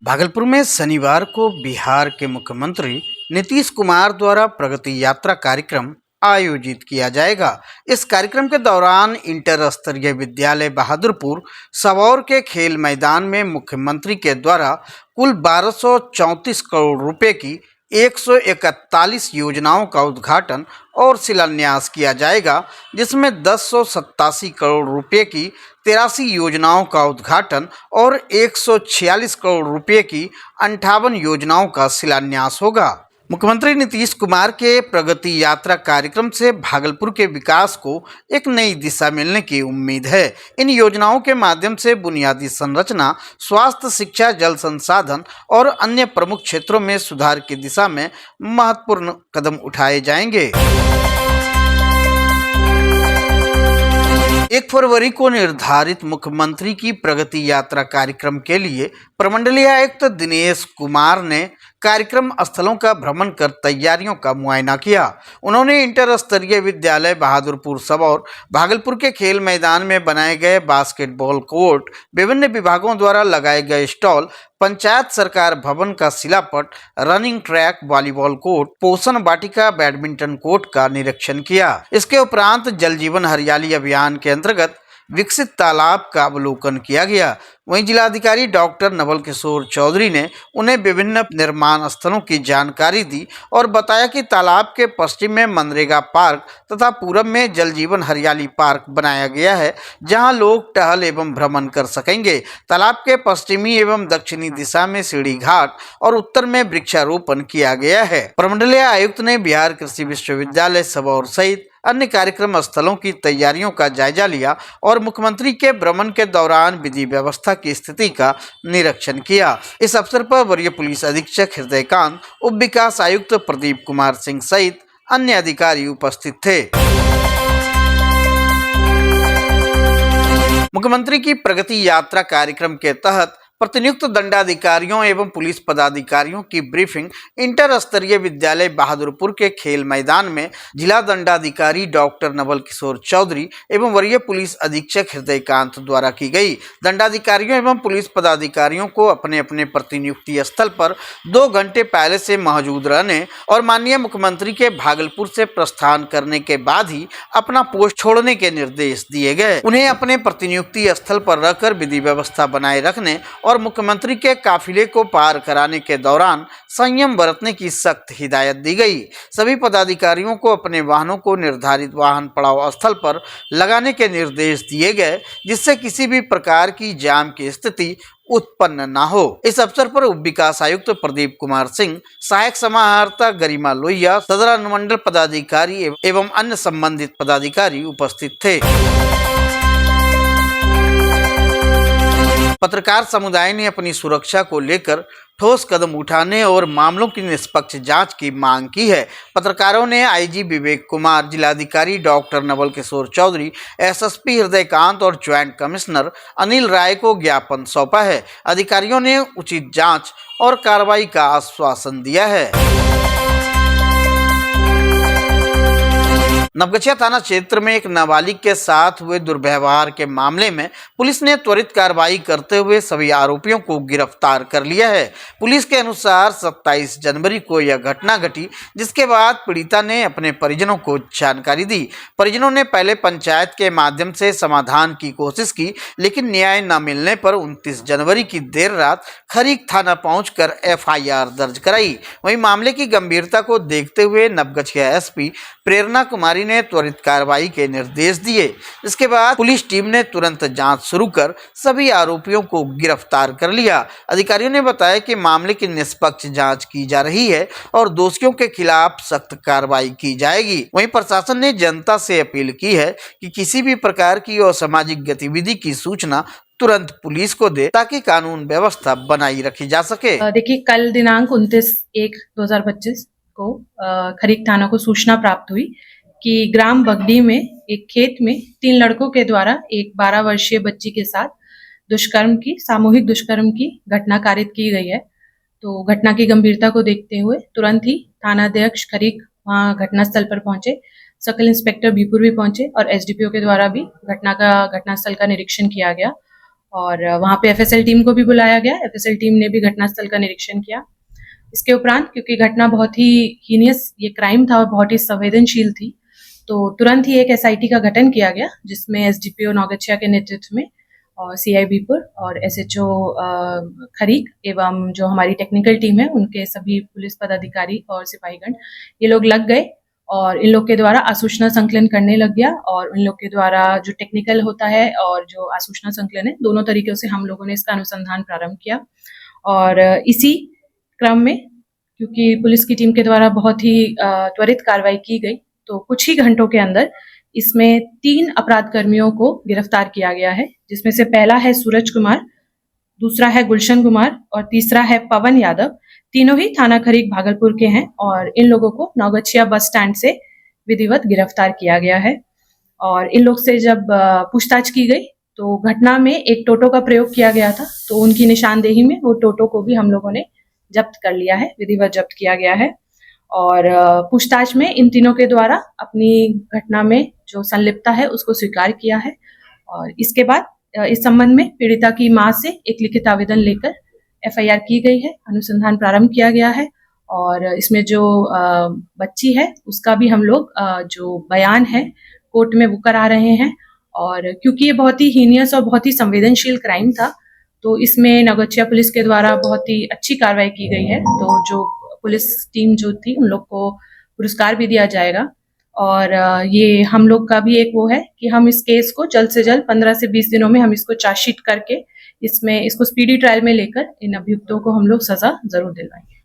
भागलपुर में शनिवार को बिहार के मुख्यमंत्री नीतीश कुमार द्वारा प्रगति यात्रा कार्यक्रम आयोजित किया जाएगा। इस कार्यक्रम के दौरान इंटर स्तरीय विद्यालय बहादुरपुर सबौर के खेल मैदान में मुख्यमंत्री के द्वारा कुल 1234 करोड़ रुपए की 141 योजनाओं का उद्घाटन और शिलान्यास किया जाएगा, जिसमें 1087 करोड़ रुपए की 83 योजनाओं का उद्घाटन और 146 करोड़ रुपए की 58 योजनाओं का शिलान्यास होगा। मुख्यमंत्री नीतीश कुमार के प्रगति यात्रा कार्यक्रम से भागलपुर के विकास को एक नई दिशा मिलने की उम्मीद है। इन योजनाओं के माध्यम से बुनियादी संरचना, स्वास्थ्य, शिक्षा, जल संसाधन और अन्य प्रमुख क्षेत्रों में सुधार की दिशा में महत्वपूर्ण कदम उठाए जाएंगे। 1 फरवरी को निर्धारित मुख्यमंत्री की प्रगति यात्रा कार्यक्रम के लिए प्रमंडलीय आयुक्त दिनेश कुमार ने कार्यक्रम स्थलों का भ्रमण कर तैयारियों का मुआयना किया। उन्होंने इंटर स्तरीय विद्यालय बहादुरपुर सबौर, भागलपुर के खेल मैदान में बनाए गए बास्केटबॉल कोर्ट, विभिन्न विभागों द्वारा लगाए गए स्टॉल, पंचायत सरकार भवन का शिलापट, रनिंग ट्रैक, वॉलीबॉल कोर्ट, पोषण वाटिका, बैडमिंटन कोर्ट का निरीक्षण किया। इसके उपरांत जल जीवन हरियाली अभियान के अंतर्गत विकसित तालाब का अवलोकन किया गया। वहीं जिलाधिकारी डॉक्टर नवल किशोर चौधरी ने उन्हें विभिन्न निर्माण स्थलों की जानकारी दी और बताया कि तालाब के पश्चिम में मनरेगा पार्क तथा पूरब में जल जीवन हरियाली पार्क बनाया गया है, जहां लोग टहल एवं भ्रमण कर सकेंगे। तालाब के पश्चिमी एवं दक्षिणी दिशा में सीढ़ी घाट और उत्तर में वृक्षारोपण किया गया है। प्रमंडलीय आयुक्त ने बिहार कृषि विश्वविद्यालय सबौर सहित अन्य कार्यक्रम स्थलों की तैयारियों का जायजा लिया और मुख्यमंत्री के भ्रमण के दौरान विधि व्यवस्था की स्थिति का निरीक्षण किया। इस अवसर पर वरीय पुलिस अधीक्षक हृदयकांत, उप विकास आयुक्त प्रदीप कुमार सिंह सहित अन्य अधिकारी उपस्थित थे। मुख्यमंत्री की प्रगति यात्रा कार्यक्रम के तहत प्रतिनियुक्त दंडाधिकारियों एवं पुलिस पदाधिकारियों की ब्रीफिंग इंटर स्तरीय विद्यालय बहादुरपुर के खेल मैदान में जिला दंडाधिकारी डॉक्टर नवल किशोर चौधरी एवं वरीय पुलिस अधीक्षक हृदयकांत द्वारा की गई। दंडाधिकारियों एवं पुलिस पदाधिकारियों को अपने अपने प्रतिनियुक्ति स्थल पर 2 घंटे पहले से मौजूद रहने और माननीय मुख्यमंत्री के भागलपुर से प्रस्थान करने के बाद ही अपना पोस्ट छोड़ने के निर्देश दिए गए। उन्हें अपने प्रतिनियुक्ति स्थल पर रहकर विधि व्यवस्था बनाए रखने और मुख्यमंत्री के काफिले को पार कराने के दौरान संयम बरतने की सख्त हिदायत दी गई। सभी पदाधिकारियों को अपने वाहनों को निर्धारित वाहन पड़ाव स्थल पर लगाने के निर्देश दिए गए, जिससे किसी भी प्रकार की जाम की स्थिति उत्पन्न न हो। इस अवसर पर उप विकास आयुक्त प्रदीप कुमार सिंह, सहायक समाहर्ता गरिमा लोहिया, सदर अनुमंडल पदाधिकारी एवं अन्य संबंधित पदाधिकारी उपस्थित थे। पत्रकार समुदाय ने अपनी सुरक्षा को लेकर ठोस कदम उठाने और मामलों की निष्पक्ष जांच की मांग की है। पत्रकारों ने आईजी विवेक कुमार, जिलाधिकारी डॉक्टर नवल किशोर चौधरी, एसएसपी हृदयकांत और ज्वाइंट कमिश्नर अनिल राय को ज्ञापन सौंपा है। अधिकारियों ने उचित जांच और कार्रवाई का आश्वासन दिया है। नवगछिया थाना क्षेत्र में एक नाबालिग के साथ हुए दुर्व्यवहार के मामले में पुलिस ने त्वरित कार्रवाई करते हुए सभी आरोपियों को गिरफ्तार कर लिया है। पुलिस के अनुसार 27 जनवरी को यह घटना घटी, जिसके बाद पीड़िता ने अपने परिजनों को जानकारी दी। परिजनों ने पहले पंचायत के माध्यम से समाधान की कोशिश की, लेकिन न्याय न मिलने पर 29 जनवरी की देर रात खरीक थाना पहुंचकर एफआईआर दर्ज कराई। वहीं मामले की गंभीरता को देखते हुए नवगछिया एसपी प्रेरणा कुमारी ने त्वरित कार्रवाई के निर्देश दिए। इसके बाद पुलिस टीम ने तुरंत जांच शुरू कर सभी आरोपियों को गिरफ्तार कर लिया। अधिकारियों ने बताया कि मामले की निष्पक्ष जांच की जा रही है और दोषियों के खिलाफ सख्त कार्रवाई की जाएगी। वहीं प्रशासन ने जनता से अपील की है कि किसी भी प्रकार की असामाजिक गतिविधि की सूचना तुरंत पुलिस को दे, ताकि कानून व्यवस्था बनाई रखी जा सके। देखिए, कल दिनांक 29/1/2025 को खरीक थाना को सूचना प्राप्त हुई कि ग्राम बगडी में एक खेत में 3 लड़कों के द्वारा एक 12 वर्षीय बच्ची के साथ सामूहिक दुष्कर्म की घटना कारित की गई है। तो घटना की गंभीरता को देखते हुए तुरंत ही थानाध्यक्ष खरीक वहां घटनास्थल पर पहुंचे। सर्कल इंस्पेक्टर बीपुर भी पहुंचे और एसडीपीओ के द्वारा भी घटनास्थल का निरीक्षण किया गया और वहाँ पे एफएसएल टीम को भी बुलाया गया। एफएसएल टीम ने भी घटनास्थल का निरीक्षण किया। इसके उपरांत क्योंकि घटना बहुत ही हीनियस ये क्राइम था और बहुत ही संवेदनशील थी, तो तुरंत ही एक एसआईटी का गठन किया गया, जिसमें एसडीपीओ नौगछिया के नेतृत्व में और सीआईबीपुर और एसएचओ खरीक एवं जो हमारी टेक्निकल टीम है उनके सभी पुलिस पदाधिकारी और सिपाहीगण ये लोग लग गए और इन लोग के द्वारा आसूचना संकलन करने लग गया। और इन लोग के द्वारा जो टेक्निकल होता है और जो आसूचना संकलन है, दोनों तरीकों से हम लोगों ने इसका अनुसंधान प्रारंभ किया। और इसी क्रम में क्योंकि पुलिस की टीम के द्वारा बहुत ही त्वरित कार्रवाई की गई, तो कुछ ही घंटों के अंदर इसमें 3 अपराध कर्मियों को गिरफ्तार किया गया है, जिसमें से पहला है सूरज कुमार, दूसरा है गुलशन कुमार और तीसरा है पवन यादव। तीनों ही थाना खरीक भागलपुर के हैं और इन लोगों को नौगछिया बस स्टैंड से विधिवत गिरफ्तार किया गया है। और इन लोग से जब पूछताछ की गई तो घटना में एक टोटो का प्रयोग किया गया था, तो उनकी निशानदेही में वो टोटो को भी हम लोगों ने जब्त कर लिया है, विधिवत जब्त किया गया है। और पूछताछ में इन तीनों के द्वारा अपनी घटना में जो संलिप्तता है उसको स्वीकार किया है। और इसके बाद इस संबंध में पीड़िता की मां से एक लिखित आवेदन लेकर एफआईआर की गई है, अनुसंधान प्रारंभ किया गया है। और इसमें जो बच्ची है उसका भी हम लोग जो बयान है कोर्ट में वो करा रहे हैं। और क्योंकि ये बहुत ही हीनियस और बहुत ही संवेदनशील क्राइम था, तो इसमें नौगछिया पुलिस के द्वारा बहुत ही अच्छी कार्रवाई की गई है। तो जो पुलिस टीम जो थी उन लोग को पुरस्कार भी दिया जाएगा। और ये हम लोग का भी एक वो है कि हम इस केस को जल्द से जल्द 15 से 20 दिनों में हम इसको चार्जशीट करके इसको स्पीडी ट्रायल में लेकर इन अभियुक्तों को हम लोग सजा जरूर दिलवाएंगे।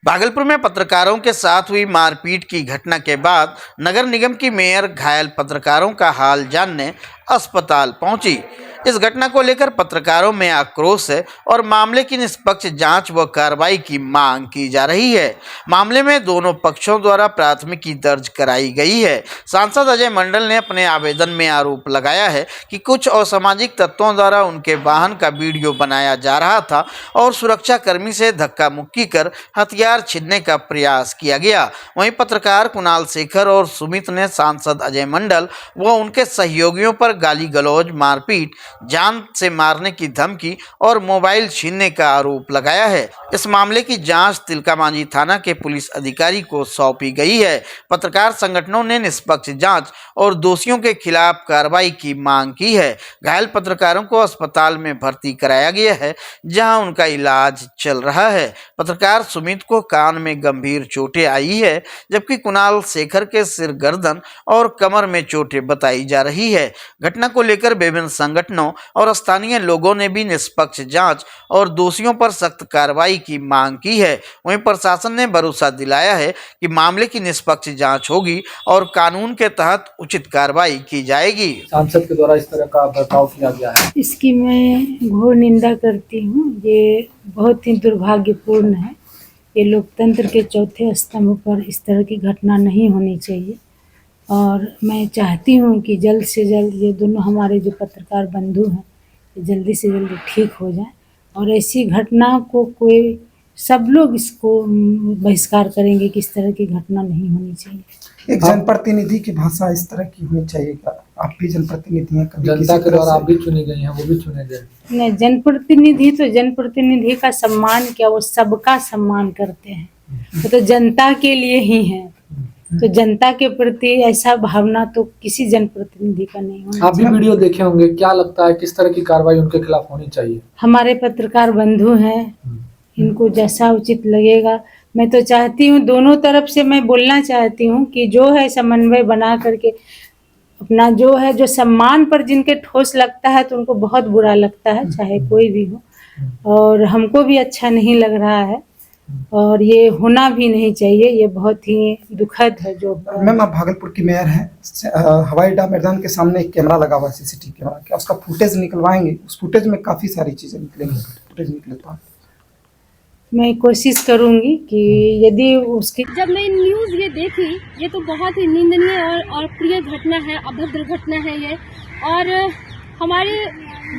भागलपुर में पत्रकारों के साथ हुई मारपीट की घटना के बाद नगर निगम की मेयर घायल पत्रकारों का हाल जानने अस्पताल पहुंची। इस घटना को लेकर पत्रकारों में आक्रोश है और मामले की निष्पक्ष जांच व कार्रवाई की मांग की जा रही है। मामले में दोनों पक्षों द्वारा प्राथमिकी दर्ज कराई गई है। सांसद अजय मंडल ने अपने आवेदन में आरोप लगाया है कि कुछ असामाजिक तत्वों द्वारा उनके वाहन का वीडियो बनाया जा रहा था और सुरक्षाकर्मी से धक्का मुक्की कर हथियार छीनने का प्रयास किया गया। वहीं पत्रकार कुणाल शेखर और सुमित ने सांसद अजय मंडल व उनके सहयोगियों पर गाली गलौज, मारपीट, जान से मारने की धमकी और मोबाइल छीनने का आरोप लगाया है। इस मामले की जांच तिलकामांझी थाना के पुलिस अधिकारी को सौंपी गई है। पत्रकार संगठनों ने निष्पक्ष जांच और दोषियों के खिलाफ कार्रवाई की मांग की है। घायल पत्रकारों को अस्पताल में भर्ती कराया गया है, जहां उनका इलाज चल रहा है। पत्रकार सुमित को कान में गंभीर चोटें आई है, जबकि कुणाल शेखर के सिर, गर्दन और कमर में चोटें बताई जा रही है। घटना को लेकर विभिन्न संगठनों और स्थानीय लोगों ने भी निष्पक्ष जांच और दोषियों पर सख्त कार्रवाई की मांग की है। वहीं प्रशासन ने भरोसा दिलाया है कि मामले की निष्पक्ष जांच होगी और कानून के तहत उचित कार्रवाई की जाएगी। सांसद के द्वारा इस तरह का बर्ताव किया गया है, इसकी मैं घोर निंदा करती हूँ। ये बहुत ही दुर्भाग्यपूर्ण है। ये लोकतंत्र के चौथे स्तंभ पर इस तरह की घटना नहीं होनी चाहिए और मैं चाहती हूँ कि जल्द से जल्द ये दोनों हमारे जो पत्रकार बंधु हैं ये जल्दी से जल्दी ठीक हो जाए और ऐसी घटना को कोई सब लोग इसको बहिष्कार करेंगे कि इस तरह की घटना नहीं होनी चाहिए। एक जनप्रतिनिधि की भाषा इस तरह की होनी चाहिए। क्या आप भी जनप्रतिनिधि हैं? जनता के द्वारा आप भी चुनी गई हैं, वो भी चुने गए। नहीं, जनप्रतिनिधि तो जनप्रतिनिधि का सम्मान क्या, वो सबका सम्मान करते हैं। तो जनता के लिए ही है, तो जनता के प्रति ऐसा भावना तो किसी जनप्रतिनिधि का नहीं होना। आप भी वीडियो देखे होंगे, क्या लगता है किस तरह की कार्रवाई उनके खिलाफ होनी चाहिए? हमारे पत्रकार बंधु हैं, इनको जैसा उचित लगेगा। मैं तो चाहती हूँ, दोनों तरफ से मैं बोलना चाहती हूँ कि जो है समन्वय बना करके अपना जो है, जो सम्मान पर जिनके ठोस लगता है तो उनको बहुत बुरा लगता है, चाहे कोई भी हो, और हमको भी अच्छा नहीं लग रहा है और ये होना भी नहीं चाहिए। ये बहुत ही दुखद है। जो मैम, आप भागलपुर की मेयर हैं, हवाई अड्डा मैदान के सामने एक कैमरा लगा हुआ है, सीसीटीवी कैमरा, क्या उसका फुटेज निकलवाएंगे? उस फुटेज में काफ़ी सारी चीज़ें निकलेंगी, फुटेज निकले तो मैं कोशिश करूंगी कि यदि उसकी जब मैं न्यूज़ ये देखी, ये तो बहुत ही निंदनीय और अप्रिय घटना है, अभद्र घटना है ये। और हमारे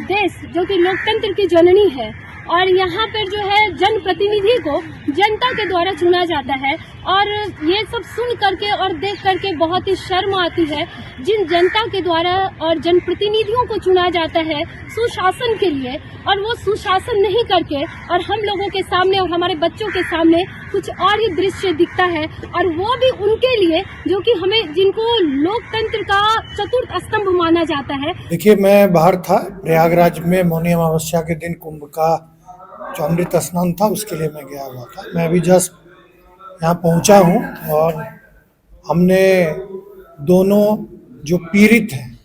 देश जो कि लोकतंत्र की जननी है और यहाँ पर जो है जनप्रतिनिधि को जनता के द्वारा चुना जाता है। और ये सब सुन करके और देख करके बहुत ही शर्म आती है। जिन जनता के द्वारा और जनप्रतिनिधियों को चुना जाता है सुशासन के लिए, और वो सुशासन नहीं करके और हम लोगों के सामने और हमारे बच्चों के सामने कुछ और ही दृश्य दिखता है, और वो भी उनके लिए जो कि हमें जिनको लोकतंत्र का चतुर्थ स्तंभ माना जाता है। देखिए, मैं बाहर था, प्रयागराज में मौनी अमावस्या के दिन कुंभ का जो अमृत स्नान था उसके लिए मैं गया हुआ था। मैं अभी जस्ट यहाँ पहुँचा हूँ और हमने दोनों जो पीड़ित हैं,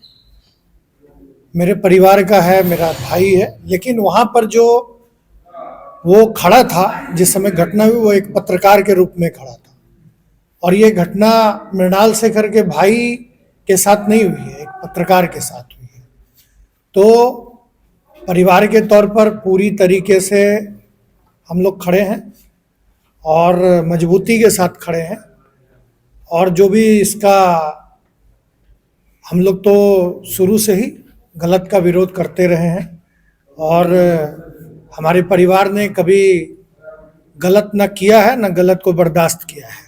मेरे परिवार का है, मेरा भाई है, लेकिन वहाँ पर जो वो खड़ा था जिस समय घटना हुई वो एक पत्रकार के रूप में खड़ा था। और ये घटना मृणाल शेखर के भाई के साथ नहीं हुई है, एक पत्रकार के साथ हुई है। तो परिवार के तौर पर पूरी तरीके से हम लोग खड़े हैं और मजबूती के साथ खड़े हैं। और जो भी इसका, हम लोग तो शुरू से ही गलत का विरोध करते रहे हैं और हमारे परिवार ने कभी गलत न किया है, न गलत को बर्दाश्त किया है।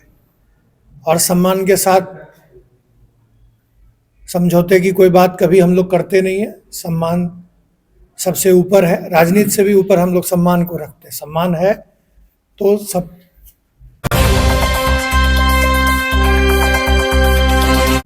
और सम्मान के साथ, समझौते की कोई बात कभी हम लोग करते नहीं है। सम्मान सबसे ऊपर है, राजनीति से भी ऊपर हम लोग सम्मान को रखते हैं। सम्मान है तो सब।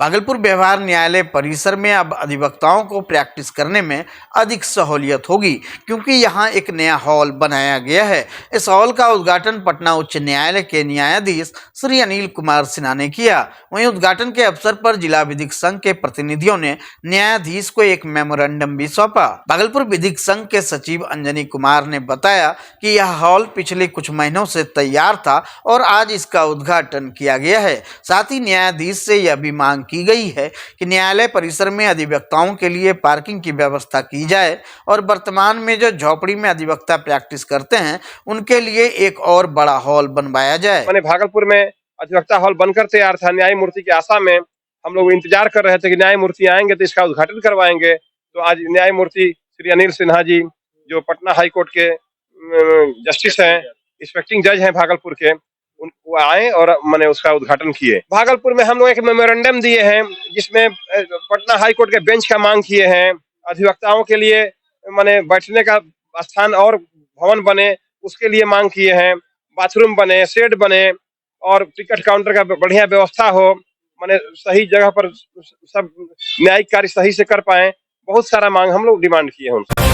भागलपुर व्यवहार न्यायालय परिसर में अब अधिवक्ताओं को प्रैक्टिस करने में अधिक सहूलियत होगी, क्योंकि यहां एक नया हॉल बनाया गया है। इस हॉल का उद्घाटन पटना उच्च न्यायालय के न्यायाधीश श्री अनिल कुमार सिन्हा ने किया। वहीं उद्घाटन के अवसर पर जिला विधिक संघ के प्रतिनिधियों ने न्यायाधीश को एक मेमोरेंडम भी सौंपा। भागलपुर विधिक संघ के सचिव अंजनी कुमार ने बताया कि यह हॉल पिछले कुछ महीनों से तैयार था और आज इसका उद्घाटन किया गया है। साथ ही न्यायाधीश से यह भी मांग की गई है कि न्यायालय परिसर में अधिवक्ताओं के लिए पार्किंग की व्यवस्था की जाए और वर्तमान में जो झोपड़ी में अधिवक्ता प्रैक्टिस करते हैं उनके लिए एक और बड़ा हॉल बनवाया जाए। मैंने भागलपुर में अधिवक्ता हॉल बनकर तैयार था, न्यायमूर्ति की आशा में हम लोग इंतजार कर रहे थे कि न्यायमूर्ति आएंगे तो इसका उद्घाटन करवाएंगे। तो आज न्यायमूर्ति श्री अनिल सिन्हा जी, जो पटना हाई कोर्ट के जस्टिस हैं, इंस्पेक्टिंग जज हैं भागलपुर के, वो आए और मैंने उसका उद्घाटन किए। भागलपुर में हम लोग एक मेमोरेंडम दिए हैं जिसमें पटना हाई कोर्ट के बेंच का मांग किए हैं, अधिवक्ताओं के लिए मैंने बैठने का स्थान और भवन बने उसके लिए मांग किए हैं, बाथरूम बने, शेड बने और टिकट काउंटर का बढ़िया व्यवस्था हो, मैंने सही जगह पर सब न्यायिक कार्य सही से कर पाए। बहुत सारा मांग हम लोग डिमांड किए हैं उनसे।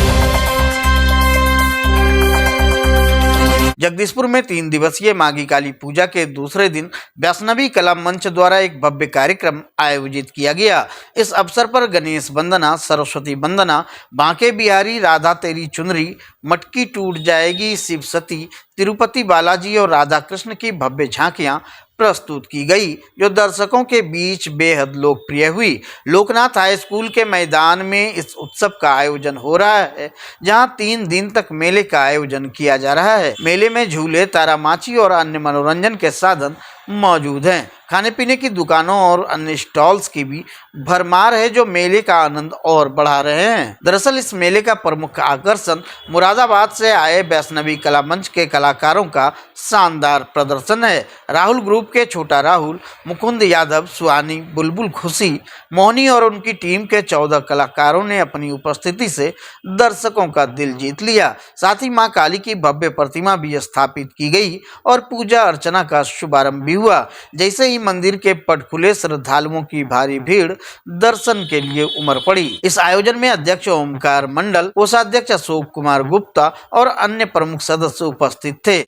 जगदीशपुर में 3 दिवसीय माघी काली पूजा के दूसरे दिन वैष्णवी कला मंच द्वारा एक भव्य कार्यक्रम आयोजित किया गया। इस अवसर पर गणेश वंदना, सरस्वती वंदना, बांके बिहारी, राधा तेरी चुनरी, मटकी टूट जाएगी, शिव सती, तिरुपति बालाजी और राधा कृष्ण की भव्य झांकियां प्रस्तुत की गई, जो दर्शकों के बीच बेहद लोकप्रिय हुई। लोकनाथ हाई स्कूल के मैदान में इस उत्सव का आयोजन हो रहा है, जहां 3 दिन तक मेले का आयोजन किया जा रहा है। मेले में झूले, तारामाची और अन्य मनोरंजन के साधन मौजूद हैं। खाने पीने की दुकानों और अन्य स्टॉल्स की भी भरमार है, जो मेले का आनंद और बढ़ा रहे हैं। दरअसल इस मेले का प्रमुख आकर्षण मुरादाबाद से आए वैष्णवी कला मंच के कलाकारों का शानदार प्रदर्शन है। राहुल ग्रुप के छोटा राहुल, मुकुंद यादव, सुहानी, बुलबुल खुशी, मोहनी और उनकी टीम के 14 कलाकारों ने अपनी उपस्थिति से दर्शकों का दिल जीत लिया। साथ ही मां काली की भव्य प्रतिमा भी स्थापित की गई और पूजा अर्चना का शुभारंभ भी हुआ। जैसे ही मंदिर के पट खुले, श्रद्धालुओं की भारी भीड़ दर्शन के लिए उमड़ पड़ी। इस आयोजन में अध्यक्ष ओमकार मंडल, कोषाध्यक्ष अशोक कुमार गुप्ता और अन्य प्रमुख सदस्य उपस्थित थे।